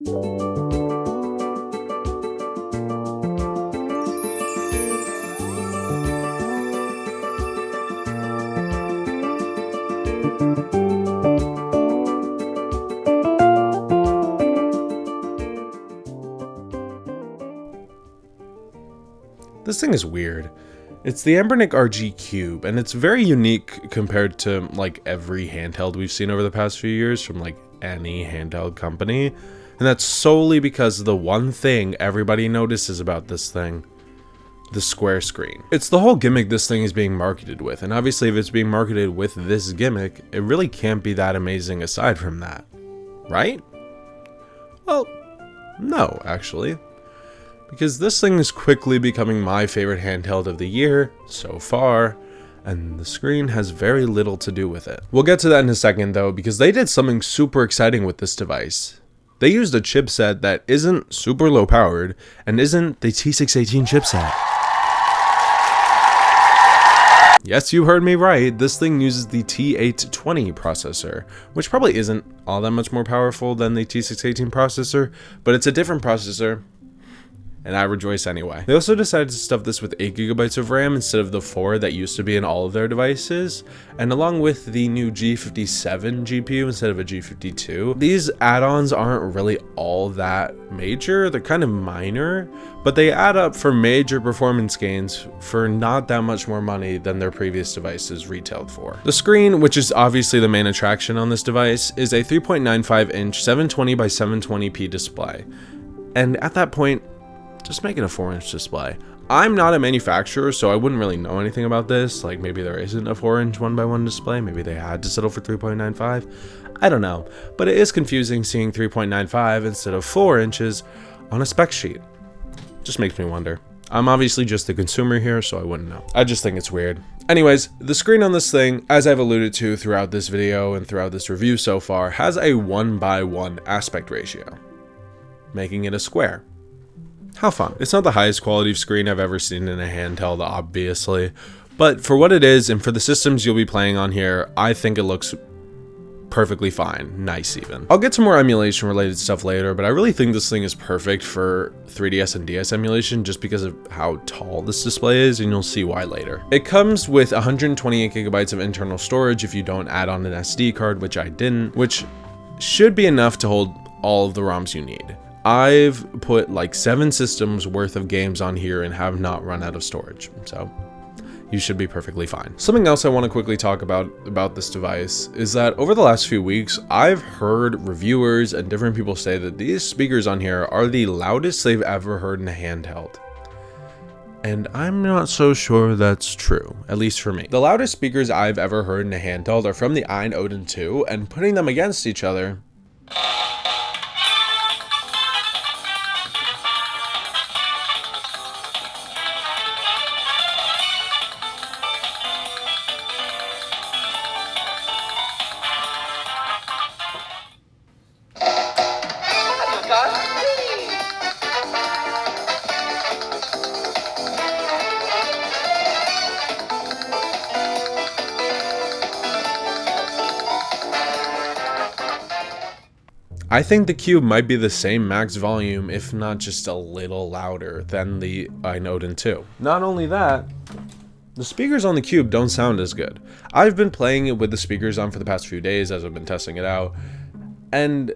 This thing is weird. It's the Anbernic RGCube, and it's very unique compared to like every handheld we've seen over the past few years from like any handheld company. And that's solely because of the one thing everybody notices about this thing: the square screen. It's the whole gimmick this thing is being marketed with, and obviously if it's being marketed with this gimmick, it really can't be that amazing aside from that, right? Well, no, actually. Because this thing is quickly becoming my favorite handheld of the year so far, and the screen has very little to do with it. We'll get to that in a second though, because they did something super exciting with this device. They used a chipset that isn't super low powered and isn't the T618 chipset. Yes, you heard me right, this thing uses the T820 processor, which probably isn't all that much more powerful than the T618 processor, but it's a different processor, and I rejoice anyway. They also decided to stuff this with 8GB of RAM instead of the 4 that used to be in all of their devices, and along with the new G57 GPU instead of a G52. These add-ons aren't really all that major, they're kind of minor, but they add up for major performance gains for not that much more money than their previous devices retailed for. The screen, which is obviously the main attraction on this device, is a 3.95-inch 720 by 720p display, and at that point, just make it a 4-inch display. I'm not a manufacturer, so I wouldn't really know anything about this. Like maybe there isn't a 4-inch 1x1 display. Maybe they had to settle for 3.95. I don't know. But it is confusing seeing 3.95 instead of 4 inches on a spec sheet. Just makes me wonder. I'm obviously just the consumer here, so I wouldn't know. I just think it's weird. Anyways, the screen on this thing, as I've alluded to throughout this video and throughout this review so far, has a 1:1 aspect ratio, making it a square. How fun. It's not the highest quality screen I've ever seen in a handheld, obviously, but for what it is and for the systems you'll be playing on here, I think it looks perfectly fine. Nice even. I'll get to more emulation related stuff later, but I really think this thing is perfect for 3DS and DS emulation just because of how tall this display is, and you'll see why later. It comes with 128GB of internal storage if you don't add on an SD card, which I didn't, which should be enough to hold all of the ROMs you need. I've put like 7 systems worth of games on here and have not run out of storage, so you should be perfectly fine. Something else I want to quickly talk about this device is that over the last few weeks, I've heard reviewers and different people say that these speakers on here are the loudest they've ever heard in a handheld. And I'm not so sure that's true, at least for me. The loudest speakers I've ever heard in a handheld are from the Odin 2, and putting them against each other, I think the Cube might be the same max volume, if not just a little louder than the Odin 2. Not only that, the speakers on the Cube don't sound as good. I've been playing it with the speakers on for the past few days as I've been testing it out, and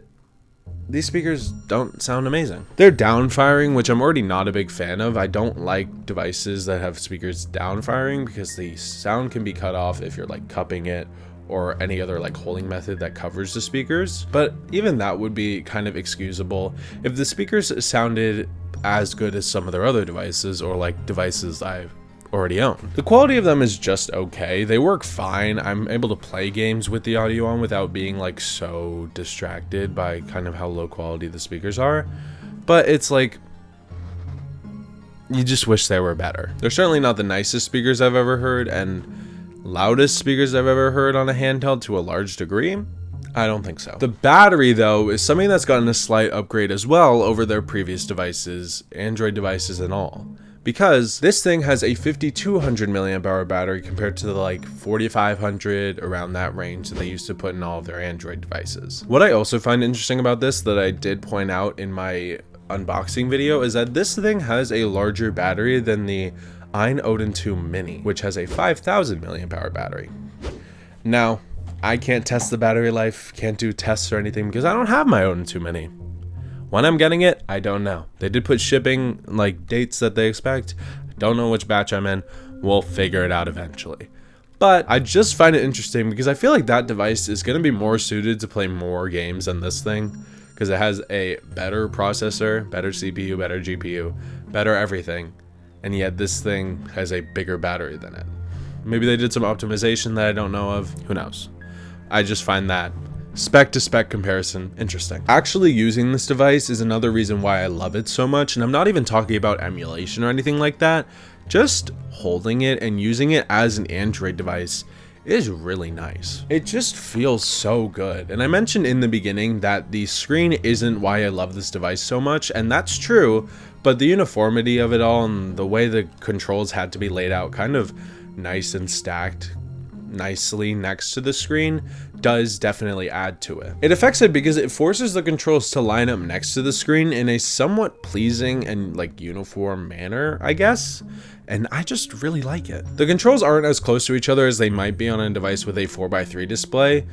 these speakers don't sound amazing. They're downfiring, which I'm already not a big fan of. I don't like devices that have speakers downfiring because the sound can be cut off if you're like cupping it or any other like holding method that covers the speakers. But even that would be kind of excusable if the speakers sounded as good as some of their other devices or like devices I've already own. The quality of them is just okay. They work fine. I'm able to play games with the audio on without being like so distracted by kind of how low quality the speakers are. But it's like, you just wish they were better. They're certainly not the nicest speakers I've ever heard, and loudest speakers I've ever heard on a handheld to a large degree? I don't think so. The battery, though, is something that's gotten a slight upgrade as well over their previous devices, Android devices and all. because this thing has a 5200 milliamp hour battery compared to the like 4500, around that range that they used to put in all of their Android devices. What I also find interesting about this that I did point out in my unboxing video is that this thing has a larger battery than the Odin 2 Mini, which has a 5000 milliamp hour battery. Now, I can't test the battery life, can't do tests or anything because I don't have my Odin 2 Mini. When I'm getting it, I don't know. They did put shipping like dates that they expect. I don't know which batch I'm in. We'll figure it out eventually. But I just find it interesting because I feel like that device is going to be more suited to play more games than this thing, because it has a better processor, better CPU, better GPU, better everything. And yet this thing has a bigger battery than it. Maybe they did some optimization that I don't know of. Who knows? I just find that spec to spec comparison interesting. Actually using this device is another reason why I love it so much, and I'm not even talking about emulation or anything like that. Just holding it and using it as an Android device is really nice. It just feels so good. And I mentioned in the beginning that the screen isn't why I love this device so much, and that's true, but the uniformity of it all and the way the controls had to be laid out kind of nice and stacked nicely next to the screen does definitely add to it. It affects it because it forces the controls to line up next to the screen in a somewhat pleasing and like uniform manner, I guess. And I just really like it. The controls aren't as close to each other as they might be on a device with a 4x3 display,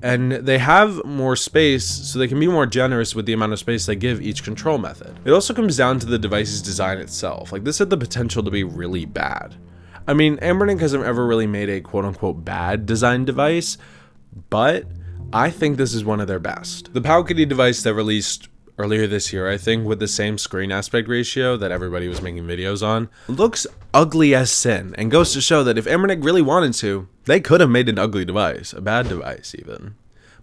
and they have more space, so they can be more generous with the amount of space they give each control method. It also comes down to the device's design itself. Like, this had the potential to be really bad. I mean, Anbernic hasn't ever really made a quote-unquote bad design device, but I think this is one of their best. The Powkity device that released earlier this year, I think, with the same screen aspect ratio that everybody was making videos on, looks ugly as sin, and goes to show that if Embernic really wanted to, they could have made an ugly device, a bad device even.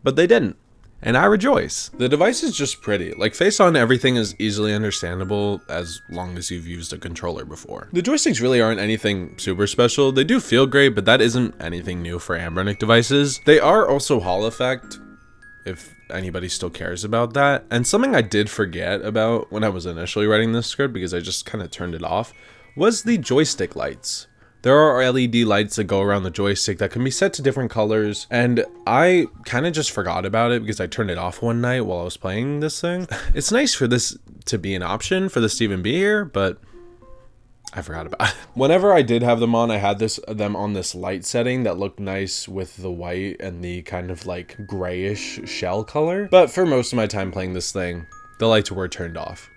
But they didn't, and I rejoice. The device is just pretty. Like, face on, everything is easily understandable as long as you've used a controller before. The joysticks really aren't anything super special. They do feel great, but that isn't anything new for Anbernic devices. They are also Hall effect, if anybody still cares about that. And something I did forget about when I was initially writing this script, because I just kind of turned it off, was the joystick lights. There are LED lights that go around the joystick that can be set to different colors, and I kind of just forgot about it because I turned it off one night while I was playing this thing. It's nice for this to be an option, for this to even be here, but I forgot about it. Whenever I did have them on, I had them on this light setting that looked nice with the white and the kind of like grayish shell color. But for most of my time playing this thing, the lights were turned off,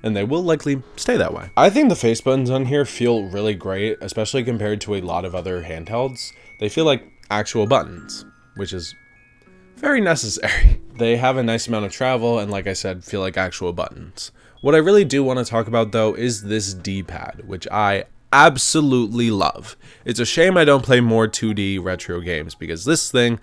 and they will likely stay that way. I think the face buttons on here feel really great, especially compared to a lot of other handhelds. They feel like actual buttons, which is very necessary. They have a nice amount of travel, and like I said, feel like actual buttons. What I really do want to talk about though is this D-pad, which I absolutely love. It's a shame I don't play more 2D retro games because this thing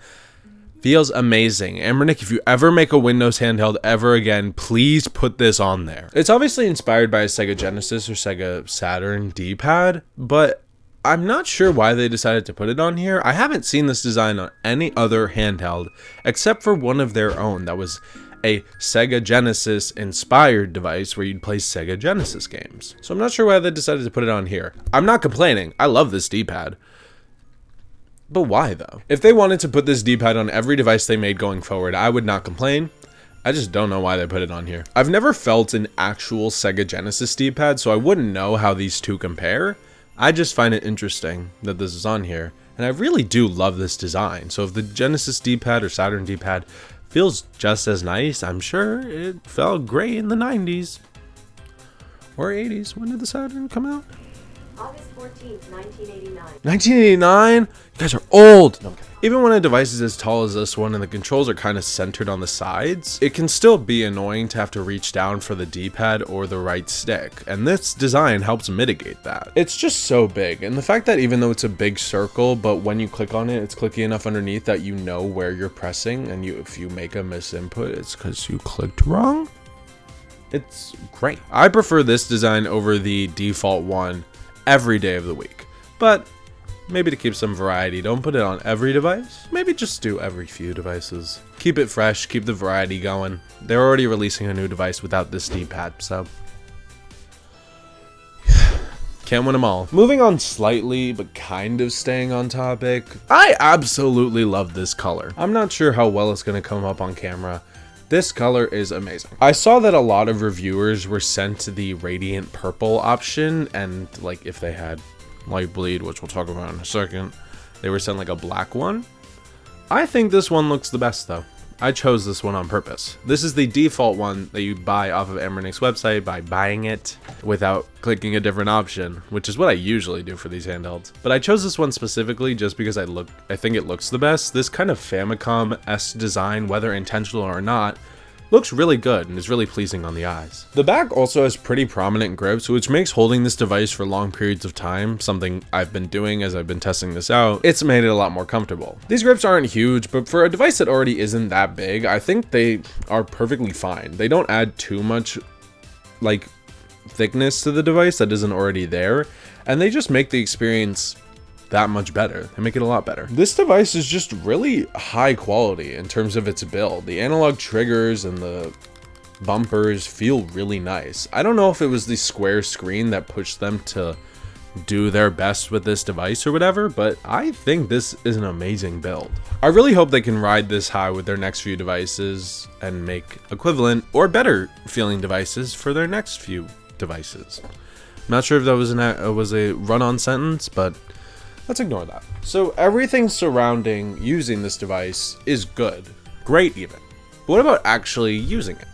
feels amazing. Anbernic, if you ever make a Windows handheld ever again, please put this on there. It's obviously inspired by a Sega Genesis or Sega Saturn D-pad, but I'm not sure why they decided to put it on here. I haven't seen this design on any other handheld except for one of their own that was a Sega Genesis inspired device where you'd play Sega Genesis games. So I'm not sure why they decided to put it on here. I'm not complaining. I love this D-pad. But why though? If they wanted to put this D-pad on every device they made going forward, I would not complain. I just don't know why they put it on here. I've never felt an actual Sega Genesis D-pad, so I wouldn't know how these two compare. I just find it interesting that this is on here, and I really do love this design. So if the Genesis D-pad or Saturn D-pad feels just as nice, I'm sure it felt great in the 90s. Or 80s. When did the Saturn come out? August 14th, 1989. 1989? You guys are old! No, I'm kidding. Even when a device is as tall as this one and the controls are kind of centered on the sides, it can still be annoying to have to reach down for the D-pad or the right stick, and this design helps mitigate that. It's just so big, and the fact that even though it's a big circle, but when you click on it, it's clicky enough underneath that you know where you're pressing, and if you make a misinput, it's because you clicked wrong. It's great. I prefer this design over the default one every day of the week, but maybe to keep some variety, don't put it on every device. Maybe just do every few devices. Keep it fresh, keep the variety going. They're already releasing a new device without this D-pad, so Can't win them all. Moving on slightly, but kind of staying on topic, I absolutely love this color. I'm not sure how well it's going to come up on camera. This color is amazing. I saw that a lot of reviewers were sent the radiant purple option, and like if they had light bleed, which we'll talk about in a second, they were sent like a black one. I think this one looks the best though. I chose this one on purpose. This is the default one that you buy off of Anbernic's website by buying it without clicking a different option, which is what I usually do for these handhelds. But I chose this one specifically just because I think it looks the best. This kind of Famicom-esque design, whether intentional or not, looks really good and is really pleasing on the eyes. The back also has pretty prominent grips, which makes holding this device for long periods of time, something I've been doing as I've been testing this out, it's made it a lot more comfortable. These grips aren't huge, but for a device that already isn't that big, I think they are perfectly fine. They don't add too much like thickness to the device that isn't already there, and they just make the experience that much better. They make it a lot better. This device is just really high quality in terms of its build. The analog triggers and the bumpers feel really nice. I don't know if it was the square screen that pushed them to do their best with this device or whatever, but I think this is an amazing build. I really hope they can ride this high with their next few devices and make equivalent or better feeling devices for their next few devices. I'm not sure if that was a run-on sentence, but let's ignore that. So everything surrounding using this device is good, great even. But what about actually using it?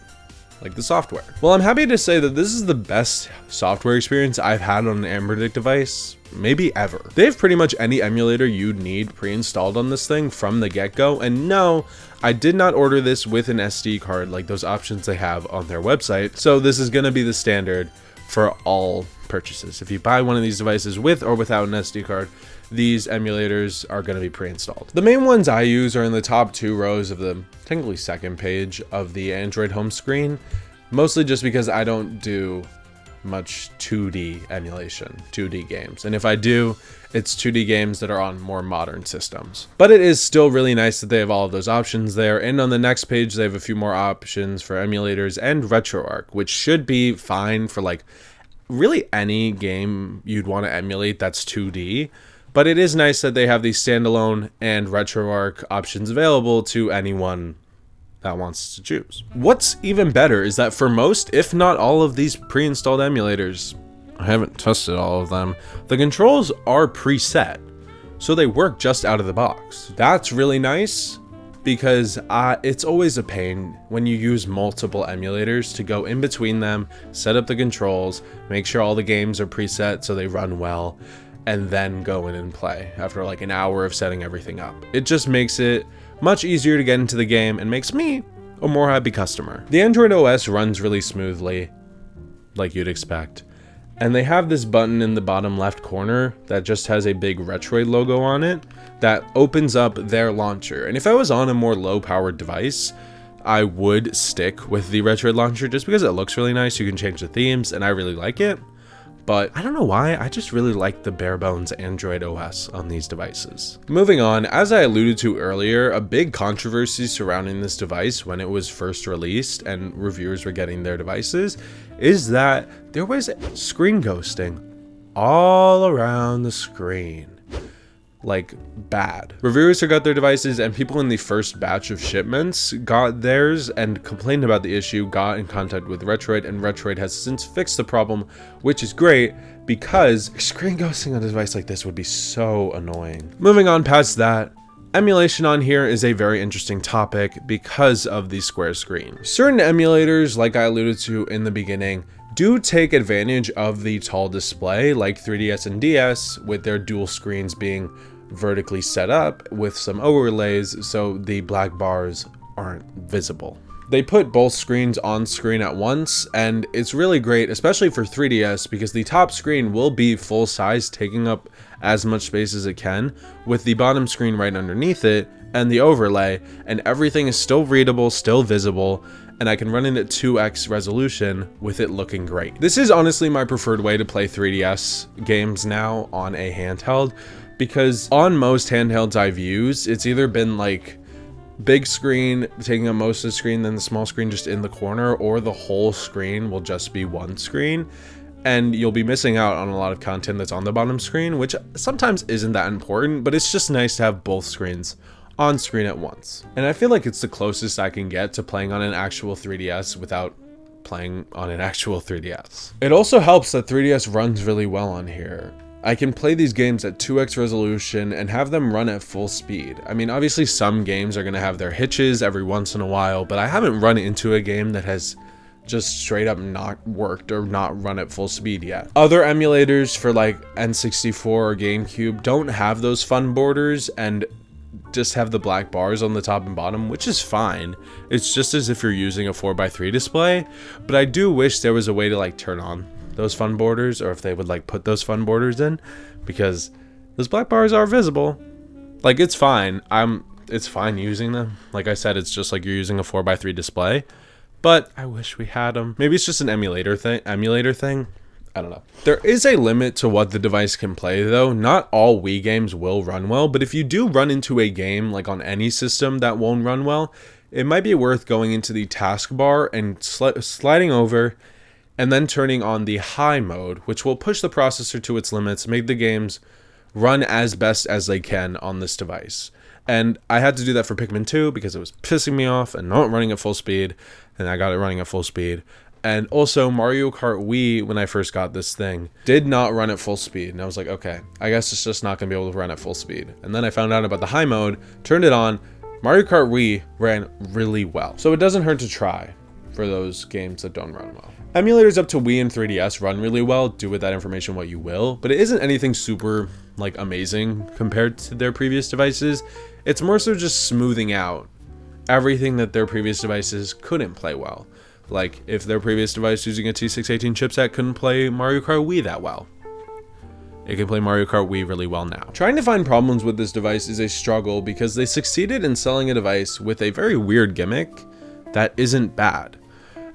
Like the software? Well, I'm happy to say that this is the best software experience I've had on an Anbernic device, maybe ever. They have pretty much any emulator you'd need pre-installed on this thing from the get-go, and no, I did not order this with an SD card like those options they have on their website, so this is gonna be the standard for all purchases. If you buy one of these devices with or without an SD card, these emulators are going to be pre-installed. The main ones I use are in the top 2 rows of the technically second page of the Android home screen, mostly just because I don't do much 2D emulation, 2D games. And if I do, it's 2D games that are on more modern systems. But it is still really nice that they have all of those options there. And on the next page, they have a few more options for emulators and RetroArch, which should be fine for like really any game you'd want to emulate that's 2D. But it is nice that they have these standalone and RetroArch options available to anyone that wants to choose. What's even better is that for most, if not all of these pre-installed emulators, I haven't tested all of them, the controls are preset, so they work just out of the box. That's really nice because it's always a pain when you use multiple emulators to go in between them, set up the controls, make sure all the games are preset so they run well, and then go in and play after like an hour of setting everything up. It just makes it much easier to get into the game and makes me a more happy customer. The Android OS runs really smoothly, like you'd expect. And they have this button in the bottom left corner that just has a big Retroid logo on it that opens up their launcher. And if I was on a more low-powered device, I would stick with the Retroid launcher just because it looks really nice. You can change the themes and I really like it. But I don't know why, I just really like the bare bones Android OS on these devices. Moving on, as I alluded to earlier, a big controversy surrounding this device when it was first released and reviewers were getting their devices is that there was screen ghosting all around the screen. Like bad. Reviewers who got their devices and people in the first batch of shipments got theirs and complained about the issue, got in contact with Retroid, and Retroid has since fixed the problem, which is great because screen ghosting on a device like this would be so annoying. Moving on past that, emulation on here is a very interesting topic because of the square screen. Certain emulators, like I alluded to in the beginning, do take advantage of the tall display like 3DS and DS with their dual screens being vertically set up with some overlays so the black bars aren't visible. They put both screens on screen at once and it's really great, especially for 3DS, because the top screen will be full size, taking up as much space as it can, with the bottom screen right underneath it and the overlay, and everything is still readable, still visible, and I can run it at 2x resolution with it looking great. This is honestly my preferred way to play 3DS games now on a handheld, because on most handhelds I've used, it's either been like big screen taking up most of the screen, then the small screen just in the corner, or the whole screen will just be one screen. and you'll be missing out on a lot of content that's on the bottom screen, which sometimes isn't that important, but it's just nice to have both screens on screen at once. And I feel like it's the closest I can get to playing on an actual 3DS without playing on an actual 3DS. It also helps that 3DS runs really well on here. I can play these games at 2x resolution and have them run at full speed. I mean, obviously some games are gonna have their hitches every once in a while, but I haven't run into a game that has just straight up not worked or not run at full speed yet. Other emulators for like N64 or GameCube don't have those fun borders and just have the black bars on the top and bottom, which is fine. It's just as if you're using a 4:3 display, but I do wish there was a way to like turn on those fun borders, or if they would like put those fun borders in, because those black bars are visible. Like, it's fine. It's fine using them. Like I said, it's just like you're using a 4:3 display, but I wish we had them. Maybe it's just an emulator thing. I don't know. There is a limit to what the device can play though. Not all Wii games will run well, but if you do run into a game like on any system that won't run well, it might be worth going into the taskbar and sliding over and then turning on the high mode, which will push the processor to its limits, make the games run as best as they can on this device. And I had to do that for Pikmin 2 because it was pissing me off and not running at full speed, and I got it running at full speed. And also Mario Kart Wii, when I first got this thing, did not run at full speed. And I was like, okay, I guess it's just not gonna be able to run at full speed. And then I found out about the high mode, turned it on, Mario Kart Wii ran really well. So it doesn't hurt to try for those games that don't run well. Emulators up to Wii and 3DS run really well. Do with that information what you will, but it isn't anything super like amazing compared to their previous devices. It's more so just smoothing out everything that their previous devices couldn't play well. Like if their previous device using a T618 chipset couldn't play Mario Kart Wii that well, it can play Mario Kart Wii really well now. Trying to find problems with this device is a struggle because they succeeded in selling a device with a very weird gimmick that isn't bad.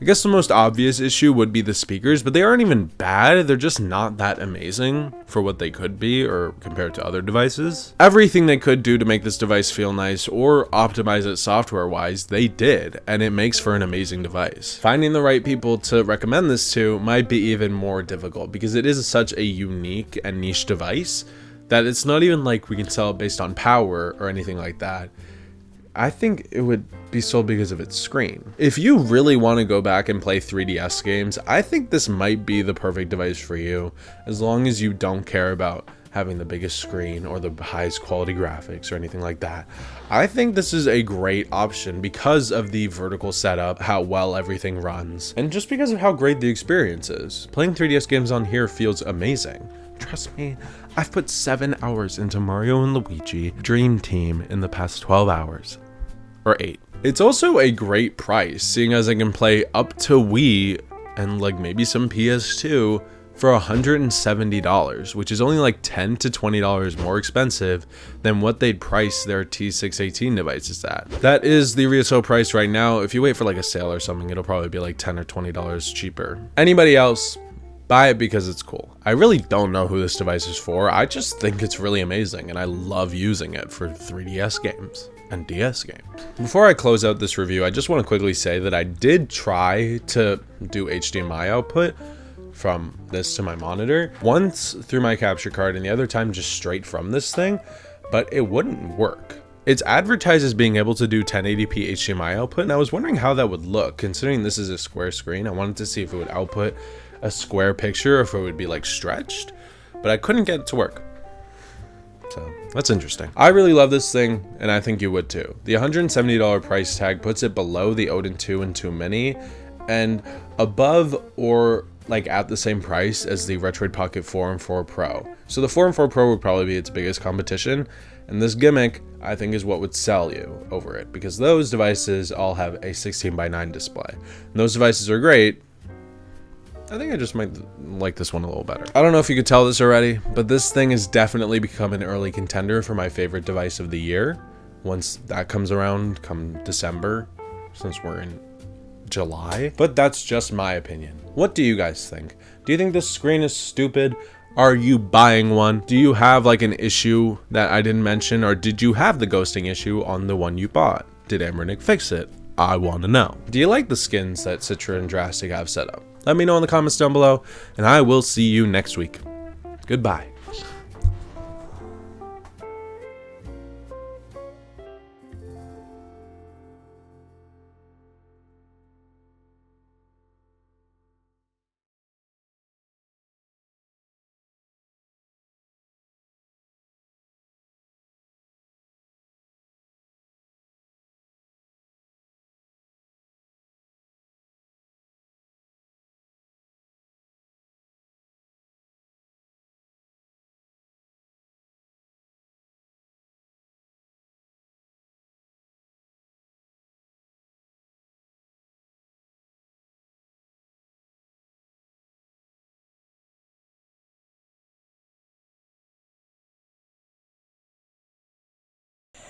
I guess the most obvious issue would be the speakers, but they aren't even bad. They're just not that amazing for what they could be or compared to other devices. Everything they could do to make this device feel nice or optimize it software-wise, they did, and it makes for an amazing device. Finding the right people to recommend this to might be even more difficult because it is such a unique and niche device that it's not even like we can sell it based on power or anything like that. I think it would be sold because of its screen. If you really want to go back and play 3DS games, I think this might be the perfect device for you, as long as you don't care about having the biggest screen or the highest quality graphics or anything like that. I think this is a great option because of the vertical setup, how well everything runs, and just because of how great the experience is. Playing 3DS games on here feels amazing. Trust me, I've put 7 hours into Mario and Luigi Dream Team in the past 12 hours. Or 8. It's also a great price, seeing as I can play up to Wii and like maybe some PS2 for $170, which is only like $10 to $20 more expensive than what they'd price their T618 devices at. That is the retail price right now. If you wait for like a sale or something, it'll probably be like $10 or $20 cheaper. Anybody else? Buy it because it's cool. I really don't know who this device is for. I just think it's really amazing and I love using it for 3DS games and DS games. Before I close out this review, I just want to quickly say that I did try to do HDMI output from this to my monitor, once through my capture card and the other time just straight from this thing, but it wouldn't work. It's advertised as being able to do 1080p HDMI output, and I was wondering how that would look. Considering this is a square screen, I wanted to see if it would output a square picture or if it would be like stretched, but I couldn't get it to work. So that's interesting. I really love this thing, and I think you would too. The $170 price tag puts it below the Odin 2 and 2 Mini, and above or like at the same price as the Retroid Pocket 4 and 4 Pro. So the 4 and 4 Pro would probably be its biggest competition, and this gimmick I think is what would sell you over it, because those devices all have a 16:9 display. And those devices are great. I think I just might like this one a little better. I don't know if you could tell this already, but this thing has definitely become an early contender for my favorite device of the year. Once that comes around, come December, since we're in July. But that's just my opinion. What do you guys think? Do you think this screen is stupid? Are you buying one? Do you have like an issue that I didn't mention, or did you have the ghosting issue on the one you bought? Did Anbernic fix it? I want to know. Do you like the skins that Citra and Drastic have set up? Let me know in the comments down below, and I will see you next week. Goodbye.